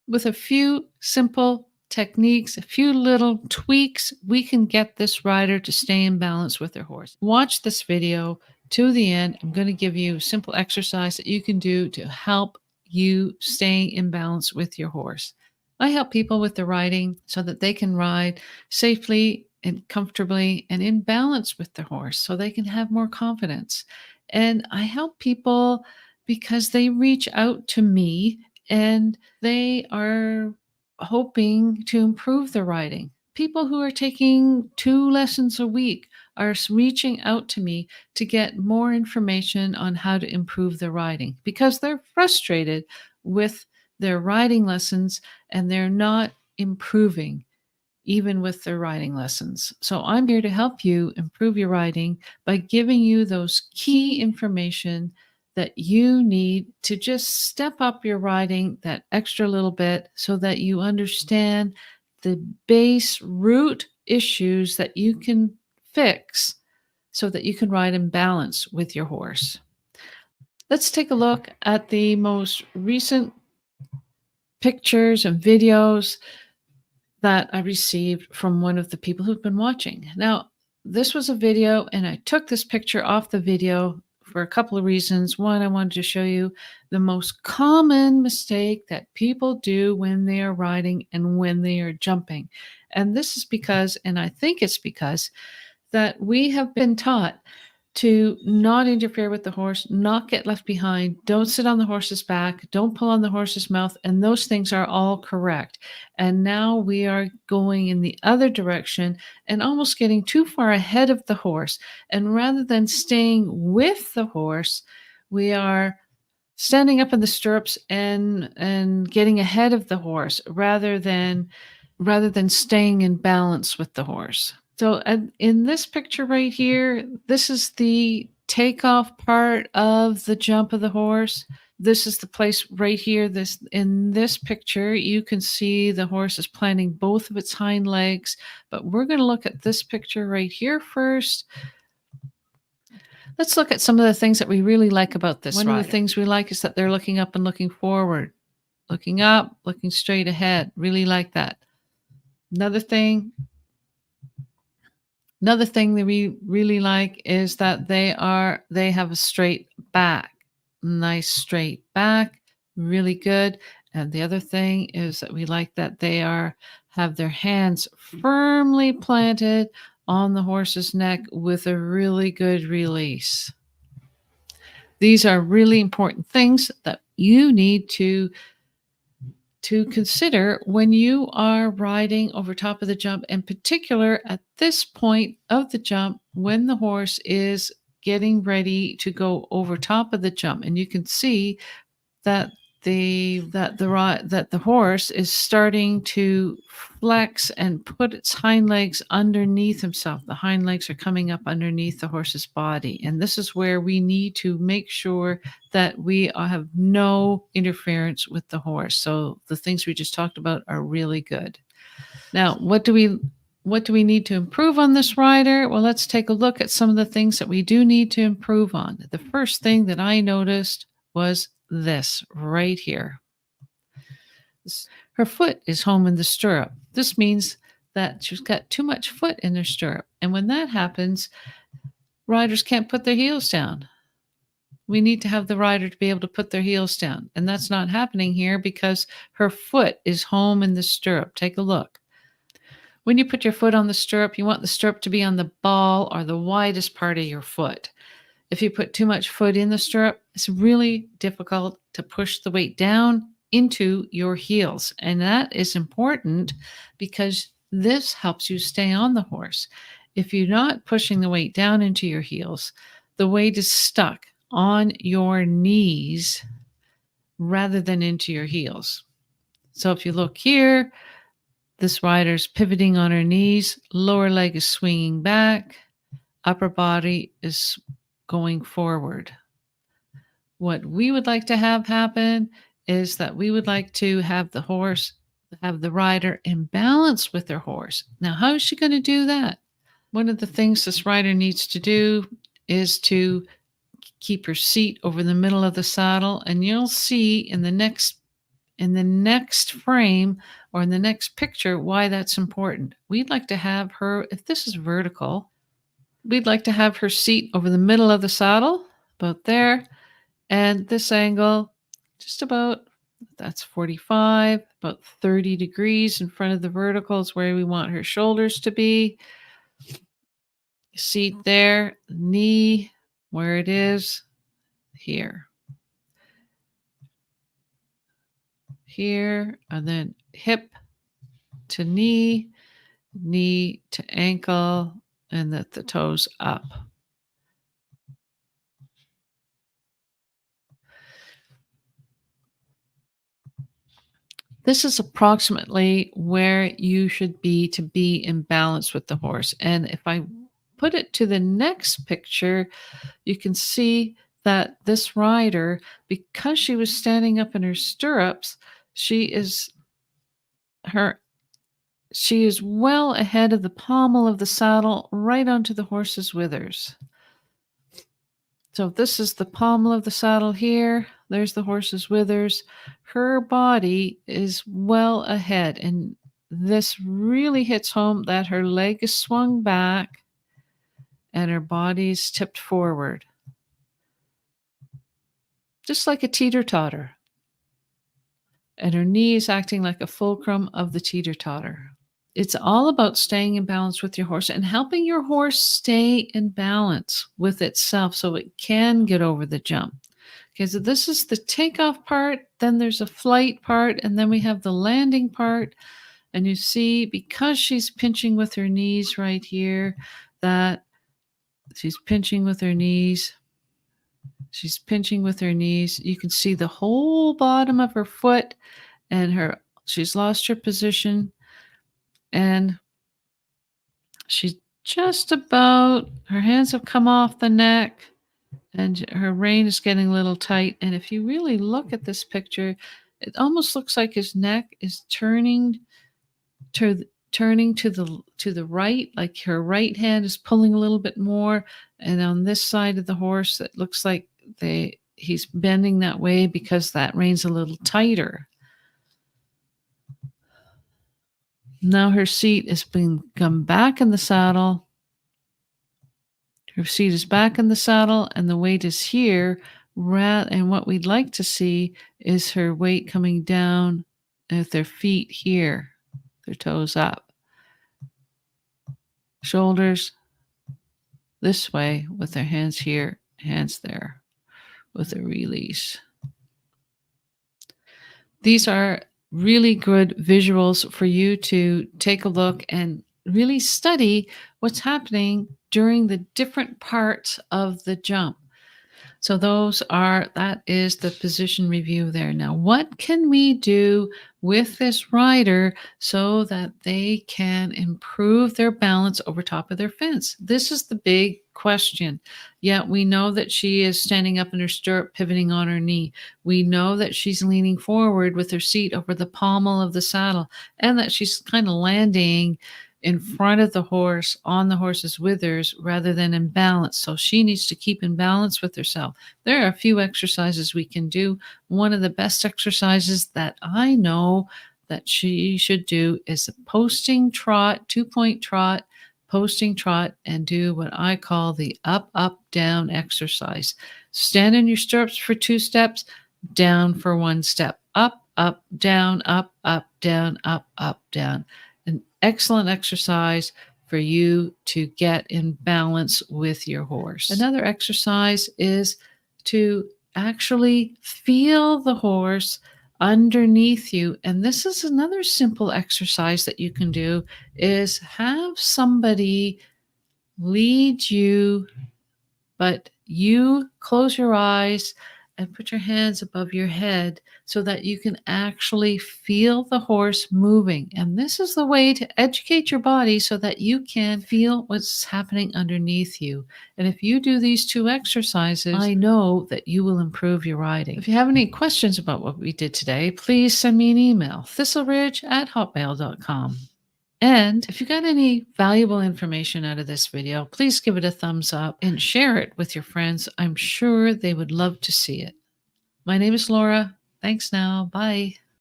With a few simple techniques, a few little tweaks, we can get this rider to stay in balance with their horse. Watch this video to the end. I'm going to give you a simple exercise that you can do to help you stay in balance with your horse. I help people with the riding so that they can ride safely and comfortably and in balance with their horse so they can have more confidence. And I help people because they reach out to me and they are hoping to improve their riding. People who are taking 2 lessons a week are reaching out to me to get more information on how to improve their riding because they're frustrated with their riding lessons and they're not improving even with their riding lessons. So I'm here to help you improve your riding by giving you those key information that you need to just step up your riding that extra little bit so that you understand the base root issues that you can fix so that you can ride in balance with your horse. Let's take a look at the most recent pictures and videos that I received from one of the people who've been watching. Now, this was a video, and I took this picture off the video for a couple of reasons. One, I wanted to show you the most common mistake that people do when they are riding and when they are jumping. And this is because, and I think it's because, that we have been taught to not interfere with the horse, not get left behind, don't sit on the horse's back, don't pull on the horse's mouth, and those things are all correct. And now we are going in the other direction and almost getting too far ahead of the horse. And rather than staying with the horse, we are standing up in the stirrups and getting ahead of the horse rather than staying in balance with the horse. So in this picture right here, this is the takeoff part of the jump of the horse. This is the place right here. In this picture, you can see the horse is planting both of its hind legs, but we're going to look at this picture right here first. Let's look at some of the things that we really like about this rider. One of the things we like is that they're looking up and looking forward, looking up, looking straight ahead. Really like that. Another thing that we really like is that they have a straight back. Nice straight back, really good. And the other thing is that we like that they have their hands firmly planted on the horse's neck with a really good release. These are really important things that you need to consider when you are riding over top of the jump, in particular at this point of the jump when the horse is getting ready to go over top of the jump. And you can see that the horse is starting to flex and put its hind legs underneath himself. The hind legs are coming up underneath the horse's body. And this is where we need to make sure that we have no interference with the horse. So the things we just talked about are really good. Now, what do we need to improve on this rider? Well, let's take a look at some of the things that we do need to improve on. The first thing that I noticed was this right here. Her foot is home in the stirrup. This means that she's got too much foot in her stirrup. And when that happens, riders can't put their heels down. We need to have the rider to be able to put their heels down. And that's not happening here because her foot is home in the stirrup. Take a look. When you put your foot on the stirrup, you want the stirrup to be on the ball or the widest part of your foot. If you put too much foot in the stirrup, it's really difficult to push the weight down into your heels. And that is important because this helps you stay on the horse. If you're not pushing the weight down into your heels, the weight is stuck on your knees rather than into your heels. So if you look here, this rider's pivoting on her knees, lower leg is swinging back, upper body is going forward. What we would like to have happen is that we would like to have the rider in balance with their horse. Now, how is she going to do that? One of the things this rider needs to do is to keep her seat over the middle of the saddle. And you'll see in the next in the next frame or in the next picture why that's important. We'd like to have her, if this is vertical, we'd like to have her seat over the middle of the saddle, about there, and this angle just about, that's 45, about 30 degrees in front of the vertical is where we want her shoulders to be. Seat there, knee where it is, here. Here, and then hip to knee, knee to ankle, and the toes up. This is approximately where you should be to be in balance with the horse. And if I put it to the next picture, you can see that this rider, because she was standing up in her stirrups, she is well ahead of the pommel of the saddle, right onto the horse's withers. So this is the pommel of the saddle here. There's the horse's withers. Her body is well ahead, and this really hits home that her leg is swung back and her body is tipped forward, just like a teeter-totter. And her knee is acting like a fulcrum of the teeter-totter. It's all about staying in balance with your horse and helping your horse stay in balance with itself so it can get over the jump. Okay, so this is the takeoff part, then there's a flight part, and then we have the landing part. And you see, because she's pinching with her knees right here, that she's pinching with her knees. She's pinching with her knees. You can see the whole bottom of her foot, and she's lost her position. And she's just about, her hands have come off the neck and her rein is getting a little tight. And if you really look at this picture, it almost looks like his neck is turning to the right, like her right hand is pulling a little bit more. And on this side of the horse, it looks like he's bending that way because that rein's a little tighter. Now her seat is being come back in the saddle. Her seat is back in the saddle and the weight is here. And what we'd like to see is her weight coming down with their feet here, their toes up. Shoulders this way with their hands here, hands there with a release. These are really good visuals for you to take a look and really study what's happening during the different parts of the jump. So that is the position review there. Now, what can we do with this rider so that they can improve their balance over top of their fence? This is the big question. Yeah, we know that she is standing up in her stirrup, pivoting on her knee. We know that she's leaning forward with her seat over the pommel of the saddle, and that she's kind of landing in front of the horse on the horse's withers rather than in balance. So she needs to keep in balance with herself. There are a few exercises we can do. One of the best exercises that I know that she should do is a posting trot, 2-point trot, posting trot, and do what I call the up, up, down exercise. Stand in your stirrups for 2 steps, down for 1 step, up, up, down, up, up, down, up, up, down. An excellent exercise for you to get in balance with your horse. Another exercise is to actually feel the horse underneath you. And this is another simple exercise that you can do, is have somebody lead you, but you close your eyes and put your hands above your head so that you can actually feel the horse moving. And this is the way to educate your body so that you can feel what's happening underneath you. And if you do these 2 exercises, I know that you will improve your riding. If you have any questions about what we did today, please send me an email, thistleridge@hotmail.com. And if you got any valuable information out of this video, please give it a thumbs up and share it with your friends. I'm sure they would love to see it. My name is Laura. Thanks now. Bye.